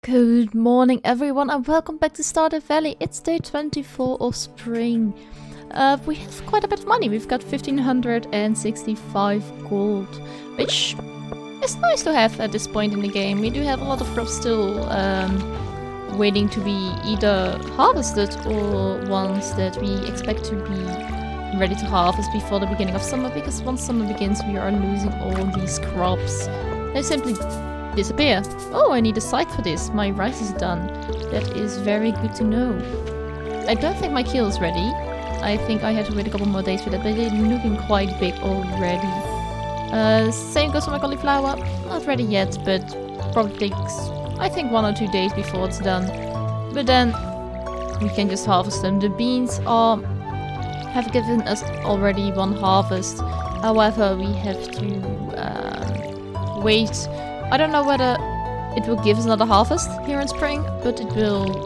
Good morning everyone and welcome back to Stardew Valley. It's day 24 of spring. We have quite a bit of money. We've got 1565 gold, which is nice to have at this point in the game. We do have a lot of crops still waiting to be either harvested or ones that we expect to be ready to harvest before the beginning of summer, because once summer begins we are losing all these crops. They simply disappear. Oh, I need a site for this. My rice is done. That is very good to know. I don't think my keel is ready. I think I have to wait a couple more days for that, but they're looking quite big already. Same goes for my cauliflower. Not ready yet, but probably takes, I think, 1 or 2 days before it's done. But then we can just harvest them. The beans have given us already one harvest. However, we have to wait. I don't know whether it will give us another harvest here in spring, but it will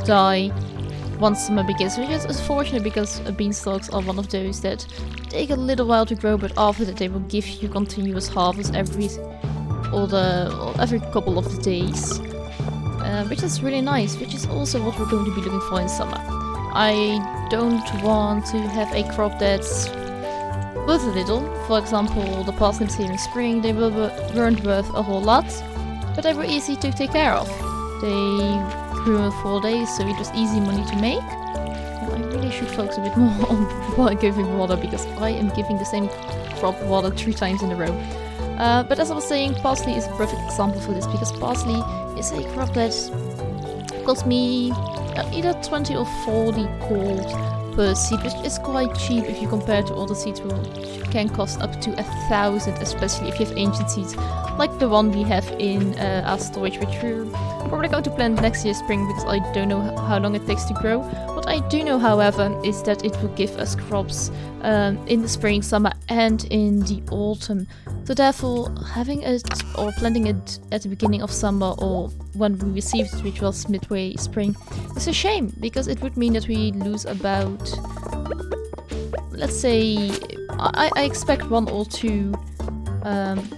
die once summer begins, which is unfortunate because beanstalks are one of those that take a little while to grow, but after that they will give you continuous harvest every couple of days, which is really nice, which is also what we're going to be looking for in summer. I don't want to have a crop that's worth a little. For example, the parsnips here in spring, they weren't worth a whole lot, but they were easy to take care of. They grew in 4 days, so it was easy money to make. Well, I really should focus a bit more on giving water, because I am giving the same crop water 3 times in a row. But as I was saying, parsley is a perfect example for this, because parsley is a crop that cost me either 20 or 40 gold per seed, which is quite cheap if you compare to other seeds, which can cost up to 1,000, especially if you have ancient seeds like the one we have in our storage, which we're probably going to plant next year spring, because I don't know how long it takes to grow. What I do know, however, is that it will give us crops in the spring, summer and in the autumn. So therefore, having it or planting it at the beginning of summer or when we received it, which was midway spring, is a shame, because it would mean that we lose about, let's say, I expect 1 or 2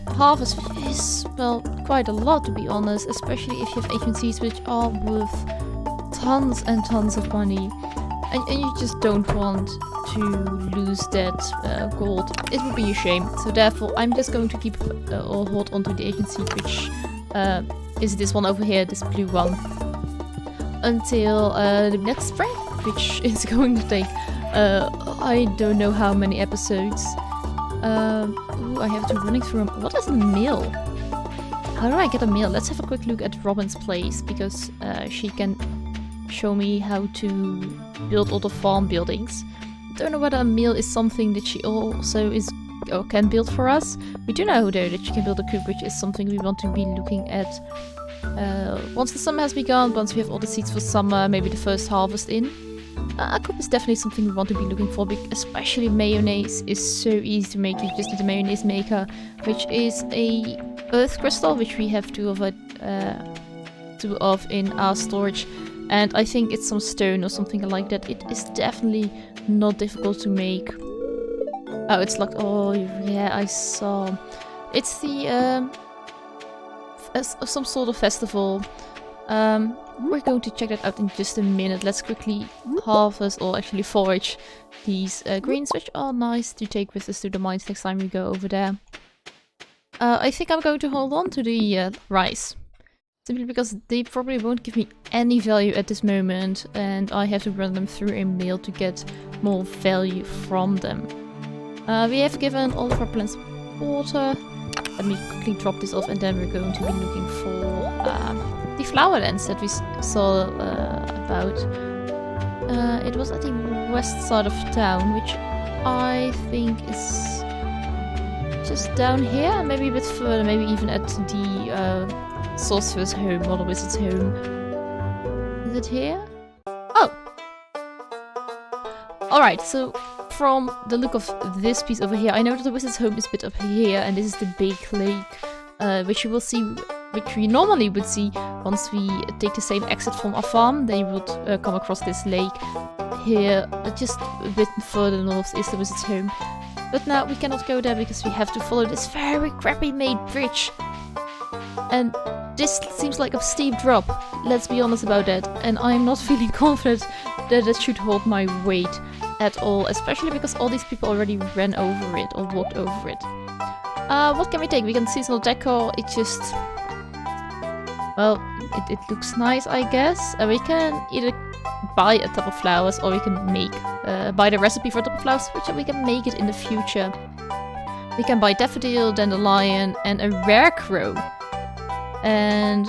harvests, which is, well, quite a lot to be honest, especially if you have ancient seeds which are worth tons and tons of money, and you just don't want to lose that gold. It would be a shame. So therefore I'm just going to keep or hold on to the ancient seed, which is this one over here, this blue one, until the next spring, which is going to take I don't know how many episodes. Ooh, I have to running through them. What is a mill? How do I get a mill? Let's have a quick look at Robin's place, because she can show me how to build all the farm buildings. Don't know whether a mill is something that she also is or can build for us. We do know though that she can build a coop, which is something we want to be looking at once the summer has begun, once we have all the seeds for summer, maybe the first harvest in. A coop is definitely something we want to be looking for, especially mayonnaise is so easy to make. You just need a mayonnaise maker, which is a earth crystal, which we have 2 of in our storage, and I think it's some stone or something like that. It is definitely not difficult to make. Oh, it's locked. Oh yeah, I saw. It's the some sort of festival. We're going to check that out in just a minute. Let's quickly harvest, or actually forage, these greens, which are nice to take with us to the mines next time we go over there. I think I'm going to hold on to the rice, simply because they probably won't give me any value at this moment, and I have to run them through a mill to get more value from them. We have given all of our plants water. Let me quickly drop this off, and then we're going to be looking for the flower lands that we saw about. It was at the west side of town, which I think is just down here, maybe a bit further, maybe even at the sorcerer's home or the wizard's home. Is it here? Oh! Alright, so from the look of this piece over here, I know that the wizard's home is a bit up here, and this is the big lake, which you will see, which we normally would see once we take the same exit from our farm. They would come across this lake. Here, just a bit further north, is the wizard's home. But now we cannot go there because we have to follow this very crappy made bridge. And this seems like a steep drop, let's be honest about that, and I'm not feeling confident that it should hold my weight at all, especially because all these people already ran over it or walked over it. What can we take? We can seasonal decor, it just... well, it looks nice, I guess. We can either buy a tub of flowers or we can make... buy the recipe for a tub of flowers, which we can make it in the future. We can buy daffodil, dandelion, and a rare crow. And,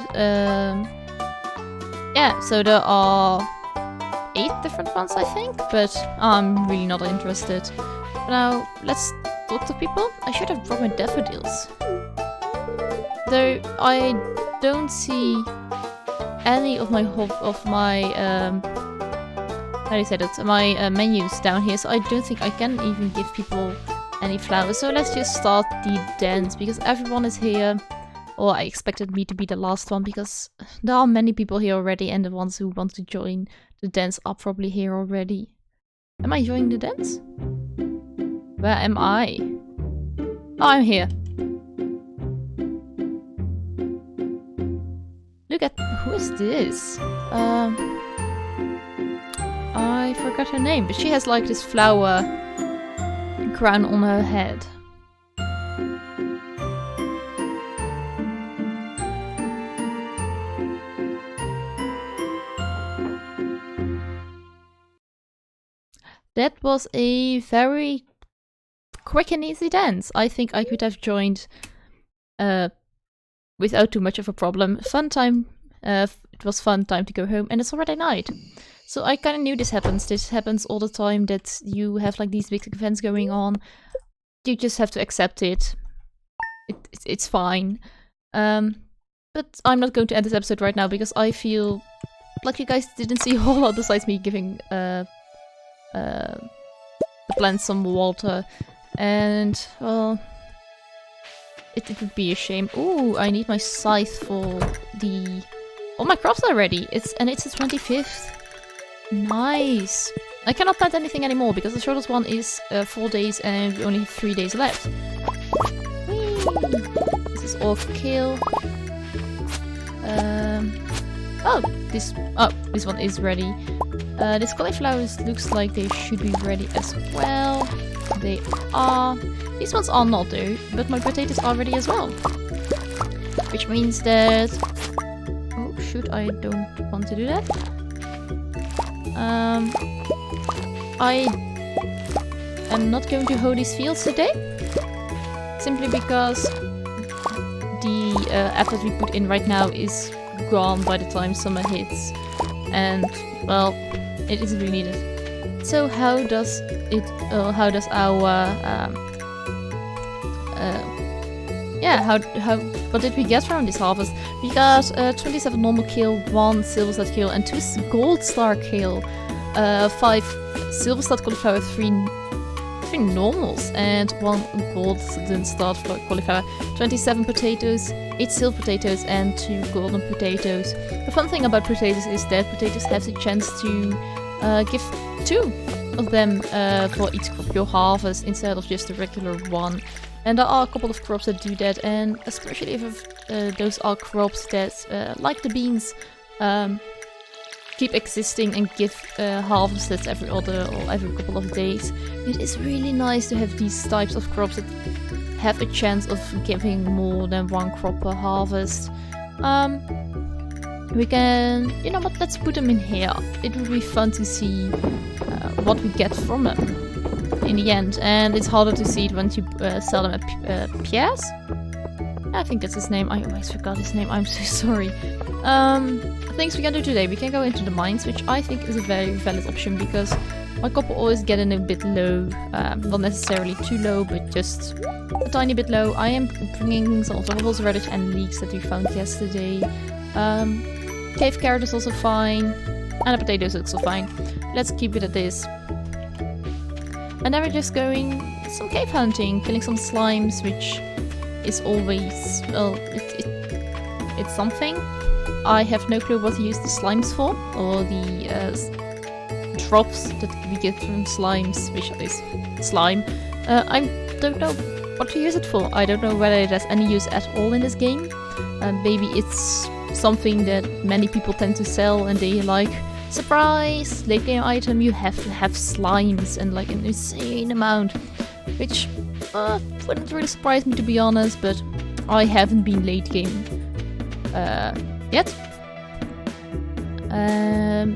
yeah, so there are 8 different ones, I think, but I'm really not interested. But now, let's talk to people. I should have brought my daffodils. Though, I don't see any of my how do you say that? My menus down here, so I don't think I can even give people any flowers. So let's just start the dance, because everyone is here. Or I expected me to be the last one, because there are many people here already, and the ones who want to join the dance are probably here already. Am I joining the dance? Where am I? Oh, I'm here. Look at... who is this? I forgot her name, but she has like this flower crown on her head. That was a very quick and easy dance. I think I could have joined without too much of a problem. Fun time. It was fun time to go home, and it's already night. So I kind of knew this happens. This happens all the time, that you have like these big events going on. You just have to accept it. It's fine. But I'm not going to end this episode right now, because I feel like you guys didn't see a whole lot besides me giving the plants some water, and well, it would be a shame. Ooh, I need my scythe for the... all my crops are ready. It's the 25th. Nice. I cannot plant anything anymore because the shortest one is 4 days and we only have 3 days left. Whee! This is all kill. This one is ready. These cauliflowers looks like they should be ready as well. They are. These ones are not though, but my potatoes are ready as well. Which means that... oh shoot, I don't want to do that. I am not going to hoe these fields today. Simply because the effort we put in right now is gone by the time summer hits. And, well, it isn't really needed. So how does it... how does our... what did we get from this harvest? We got 27 normal kale, 1 silver star kale, and 2 gold star kale, 5 silver star cauliflower, 3 normals, and 1 golden star cauliflower, 27 potatoes, 8 silver potatoes, and 2 golden potatoes. The fun thing about potatoes is that potatoes have the chance to give 2 of them for each crop you harvest instead of just a regular one. And there are a couple of crops that do that, and especially if those are crops that, like the beans, keep existing and give harvests every other or every couple of days. It is really nice to have these types of crops that have a chance of giving more than 1 crop per harvest. We can, you know what, let's put them in here. It will be fun to see what we get from them in the end, and it's harder to see it once you sell them at Pierre's. I think that's his name. I always forgot his name. I'm so sorry. Things we can do today. We can go into the mines, which I think is a very valid option because my copper ore is getting a bit low. Not necessarily too low, but just a tiny bit low. I am bringing some of the horseradish and leeks that we found yesterday. Cave carrot is also fine, and the potatoes are also fine. Let's keep it at this. And then we're just going some cave hunting, killing some slimes, which is always, well, it's something. I have no clue what to use the slimes for, or the drops that we get from slimes, which is slime. I don't know what to use it for. I don't know whether it has any use at all in this game. Maybe it's something that many people tend to sell and they like, surprise! Late game item, you have to have slimes and like an insane amount. Which wouldn't really surprise me to be honest, but I haven't been late game yet.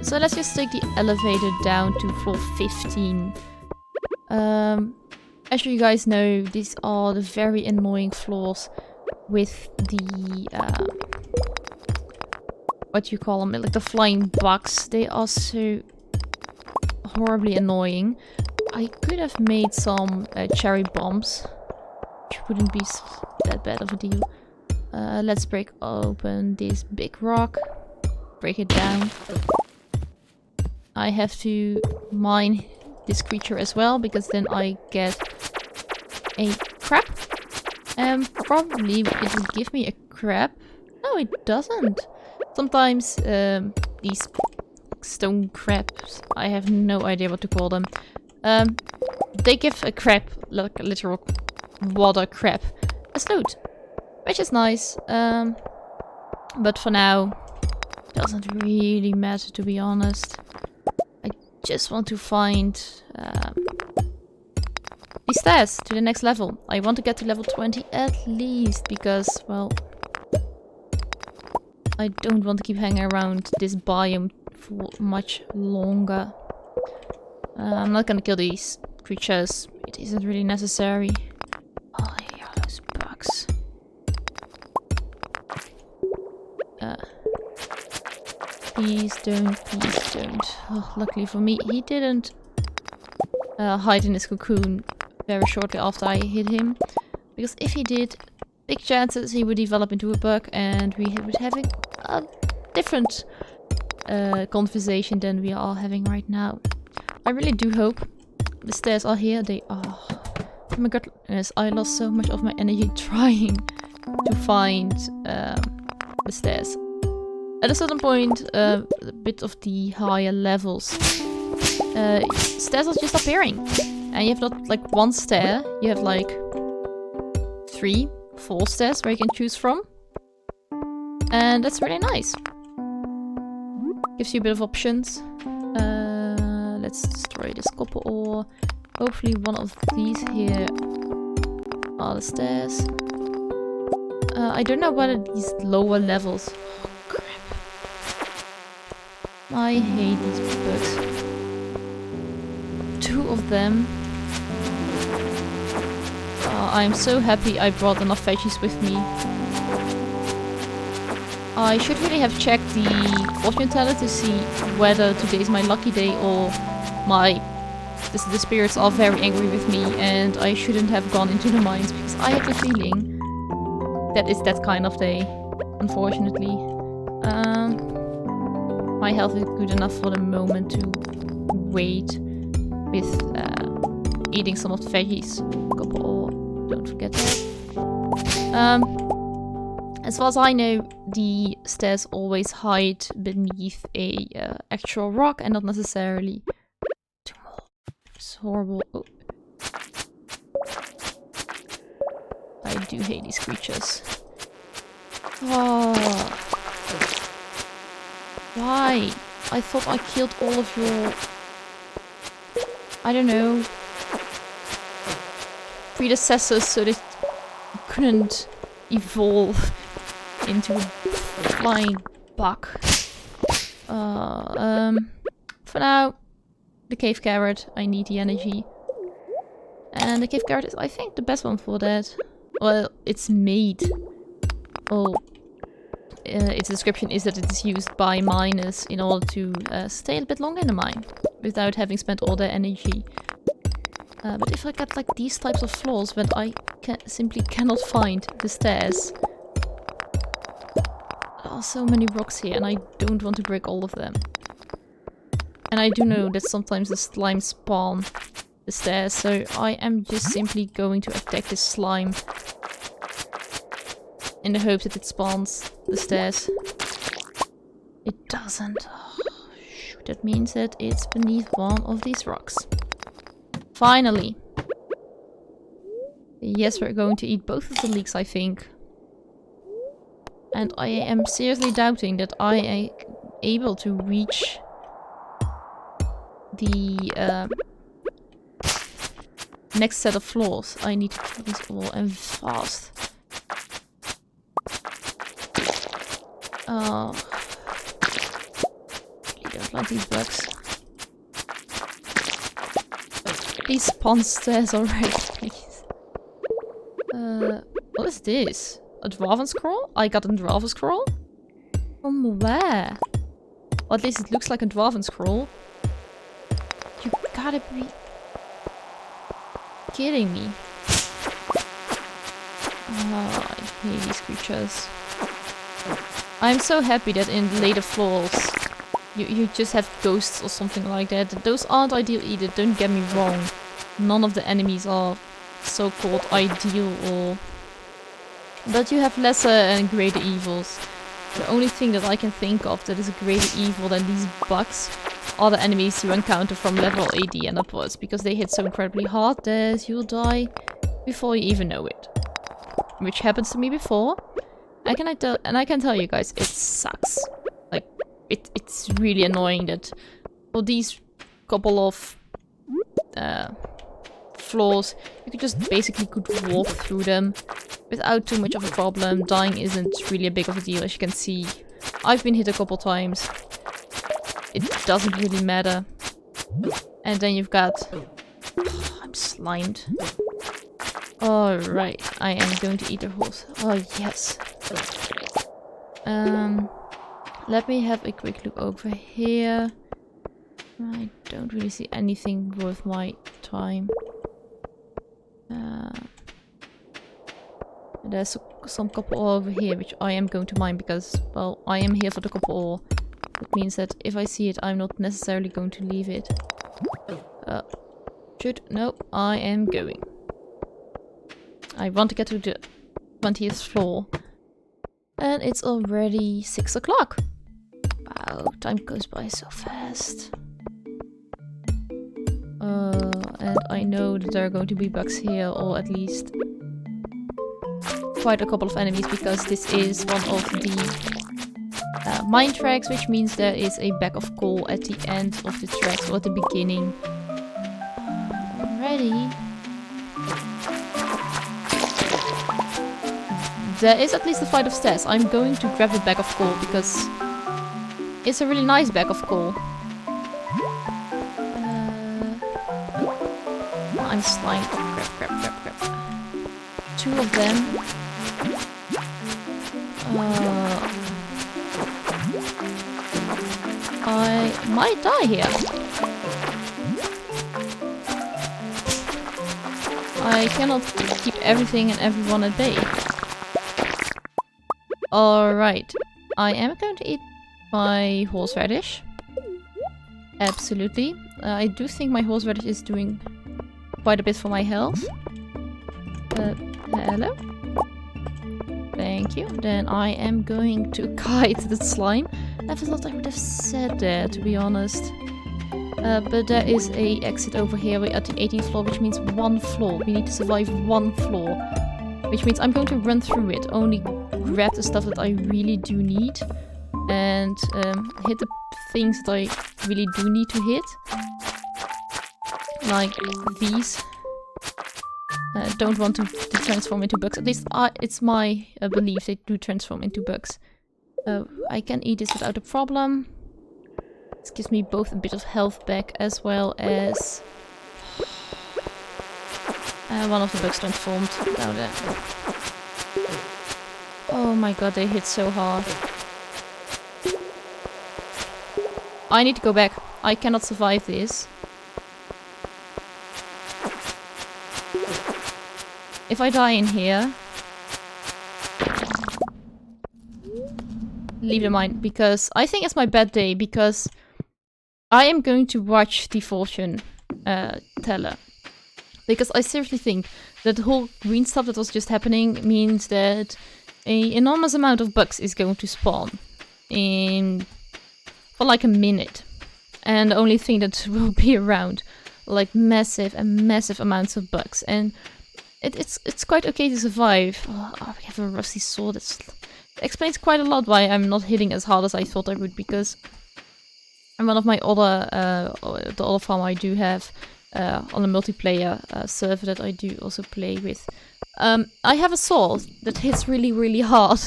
So let's just take the elevator down to floor 15. As you guys know, these are the very annoying floors with the what do you call them? Like the flying bugs. They are so horribly annoying. I could have made some cherry bombs, which wouldn't be that bad of a deal. Let's break open this big rock. Break it down. I have to mine this creature as well, because then I get a crab. And probably it will give me a crab. No, it doesn't. Sometimes these stone crabs, I have no idea what to call them. They give a crab, like a literal water crab, a loot, which is nice. But for now, doesn't really matter, to be honest. I just want to find the stairs to the next level. I want to get to level 20 at least, because, well, I don't want to keep hanging around this biome for much longer. I'm not gonna kill these creatures. It isn't really necessary. Oh, yeah, those bugs. Please don't. Oh, luckily for me, he didn't hide in his cocoon very shortly after I hit him. Because if he did, big chances he would develop into a bug and we would have a different conversation than we are having right now. I really do hope the stairs are here. They are. Oh my goodness, I lost so much of my energy trying to find the stairs. At a certain point, a bit of the higher levels, stairs are just appearing. And you have not like one stair, you have like 3, 4 stairs where you can choose from. And that's really nice. Gives you a bit of options. Let's destroy this copper ore. Hopefully one of these here are the stairs. I don't know whether these lower levels... Oh, crap. I hate these bugs. 2 of them. I'm so happy I brought enough veggies with me. I should really have checked the fortune teller to see whether today is my lucky day or the spirits are very angry with me and I shouldn't have gone into the mines, because I have the feeling that it's that kind of day, unfortunately. My health is good enough for the moment to wait with eating some of the veggies. Copper ore, don't forget that. As far as I know, the stairs always hide beneath a actual rock and not necessarily... It's horrible. Oh. I do hate these creatures. Oh. Why? I thought I killed all of your... I don't know... predecessors so they couldn't evolve into a flying bug. For now, the cave carrot. I need the energy. And the cave carrot is, I think, the best one for that. Well, it's made. Oh, its description is that it is used by miners in order to stay a bit longer in the mine without having spent all their energy. But if I get like these types of floors when I simply cannot find the stairs. There are so many rocks here and I don't want to break all of them. And I do know that sometimes the slime spawn the stairs, so I am just simply going to attack this slime in the hopes that it spawns the stairs. It doesn't. Oh, shoot, that means that it's beneath one of these rocks. Finally. Yes, we're going to eat both of the leeks, I think. And I am seriously doubting that I am able to reach the next set of floors. I need to kill these all and fast. Oh. I don't like these bugs. Please spawn stairs already, please. What is this? A dwarven scroll? I got a dwarven scroll? From where? Or at least it looks like a dwarven scroll. You gotta be kidding me. Oh, I hate these creatures. I'm so happy that in later floors you just have ghosts or something like that. Those aren't ideal either, don't get me wrong. None of the enemies are so-called ideal or... But you have lesser and greater evils. The only thing that I can think of that is a greater evil than these bugs are the enemies you encounter from level 80 and upwards, because they hit so incredibly hard that you'll die before you even know it. Which happens to me before. I can tell you guys, it sucks. Like, it's really annoying that for these couple of floors, you could just basically walk through them without too much of a problem. Dying isn't really a big of a deal, as you can see. I've been hit a couple times. It doesn't really matter. And then you've got... Oh, I'm slimed. Alright, I am going to eat the horse. Oh, yes. Let me have a quick look over here. I don't really see anything worth my time. There's some copper ore over here, which I am going to mine because, well, I am here for the copper ore. That means that if I see it, I'm not necessarily going to leave it. No, I am going. I want to get to the 20th floor. And it's already 6 o'clock. Wow, time goes by so fast. And I know that there are going to be bugs here, or at least quite a couple of enemies, because this is one of the mine tracks, which means there is a bag of coal at the end of the tracks, or at the beginning. Already. There is at least a flight of stairs. I'm going to grab the bag of coal because it's a really nice bag of coal. I'm slimed. Grab. 2 of them. I might die here. I cannot keep everything and everyone at bay. Alright, I am going to eat my horseradish. Absolutely. I do think my horseradish is doing quite a bit for my health. Hello? Thank you. Then I am going to kite the slime. I thought I would have said that, to be honest. But there is a exit over here. We're at the 18th floor, which means 1 floor. We need to survive 1 floor. Which means I'm going to run through it. Only grab the stuff that I really do need. And hit the things that I really do need to hit. Like these. Don't want to transform into bugs. At least it's my belief they do transform into bugs. I can eat this without a problem. This gives me both a bit of health back as well as... one of the bugs transformed down there. Oh my god, they hit so hard. I need to go back. I cannot survive this. If I die in here... leave the mine, because I think it's my bad day, because I am going to watch the fortune teller. Because I seriously think that the whole green stuff that was just happening means that an enormous amount of bugs is going to spawn for like a minute. And the only thing that will be around, like massive amounts of bugs. And it's quite okay to survive. Oh, we have a rusty sword. It's explains quite a lot why I'm not hitting as hard as I thought I would, because in one of my other, the other farm I do have on a multiplayer server that I do also play with, I have a sword that hits really, really hard.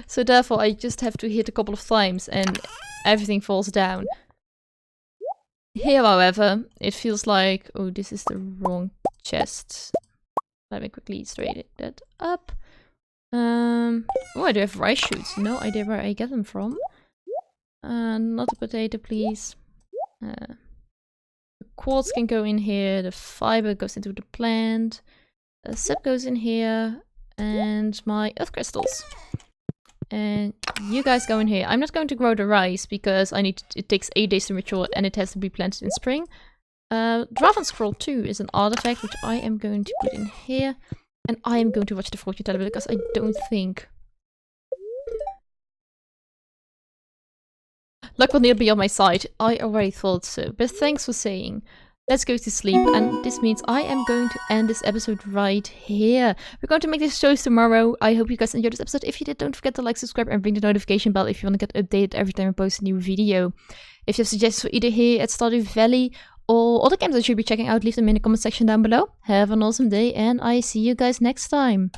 So therefore I just have to hit a couple of times and everything falls down. Here, however, it feels like... Oh, this is the wrong chest. Let me quickly straighten that up. Oh, I do have rice shoots. No idea where I get them from. Not a potato, please. The quartz can go in here. The fiber goes into the plant. The sap goes in here. And my earth crystals. And you guys go in here. I'm not going to grow the rice because it takes 8 days to mature and it has to be planted in spring. Draven Scroll 2 is an artifact which I am going to put in here. And I am going to watch the fortune teller because I don't think... Luck will never be on my side. I already thought so. But thanks for saying. Let's go to sleep, and this means I am going to end this episode right here. We're going to make these shows tomorrow. I hope you guys enjoyed this episode. If you did, don't forget to like, subscribe, and ring the notification bell if you want to get updated every time I post a new video. If you have suggestions for either here at Stardew Valley or other games I should be checking out, leave them in the comment section down below. Have an awesome day, and I see you guys next time.